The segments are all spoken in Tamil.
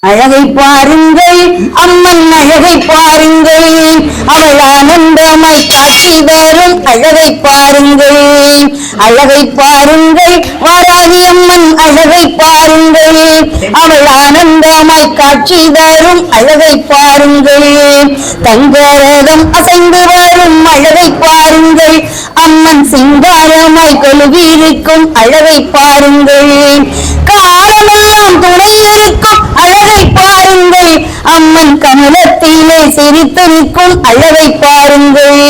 அழகை பாருங்கள் அம்மன் அழகை பாருங்கள் அவள் ஆனந்தமாய் காட்சி தரும் அழகை பாருங்கள் அழகை பாருங்கள் வாராகி அம்மன் அழகை பாருங்கள் அவள் ஆனந்தமாய் காட்சி தரும் அழகை பாருங்கள் தங்கரதம் அசைந்து வரும் அழகை பாருங்கள் அம்மன் சிங்காரமாய் கொலுவிருக்கும் அழகை பாருங்கள் காலமெல்லாம் துணை இருக்கும் அழகை பாருங்கள் அம்மன் கமலத்திலே சிரித்து நிற்கும் அழகை பாருங்கள்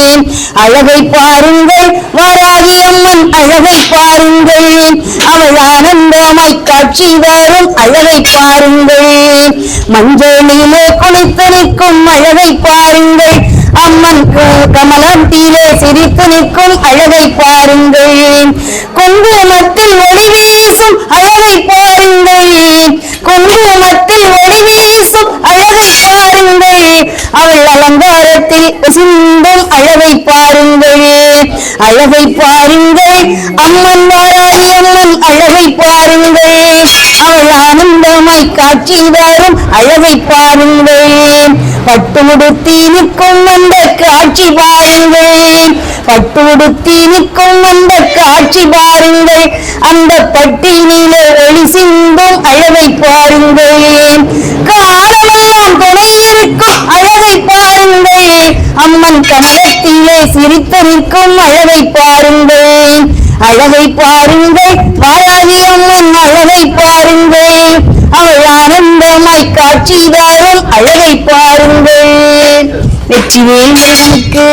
அழகை பாருங்கள் வாராகி அம்மன் அழகை பாருங்கள் அவள் ஆனந்தமாய் காட்சி தரும் அழகை பாருங்கள் மஞ்சளிலே குளித்து நிற்கும் அழகை பாருங்கள் அம்மன் கமலத்திலே சிரித்து நிற்கும் அழகை பாருங்கள் குங்குமத்தில் ஒளி வீசும் அழகை பாருங்கள் குங்குமத்தில் ஒளி வீசும் அழகை பாருங்கள் அவள் அலங்காரத்தில் சிந்தும் அழகை பாருங்கள் அழகை பாருங்கள் அம்மன் வாராகி அம்மன் அழகை பாருங்கள் அவள் ஆனந்தமாய் காட்சி தரும் அழகை பாருங்கள் பட்டுடுத்தி நிற்கும் அந்த காட்சி பாருங்கள் பட்டுடுத்தி நிற்கும் அந்த காட்சி பாருங்கள் அந்த பட்டினிலே ஒளி சிந்தும் அழகை பாருங்கள் காலமெல்லாம் துணை இருக்கும் அழகை பாருங்கள் அம்மன் கமலத்திலே சிரித்து நிற்கும் அழகை பாருங்கள் அழகை பாருங்கள் வாராகி அம்மன் அழகை பாருங்கள் அவள் ஆனந்தமாய் காட்சி தரும் அழகை பாருங்கள் வெற்றிவேல் முருகனுக்கு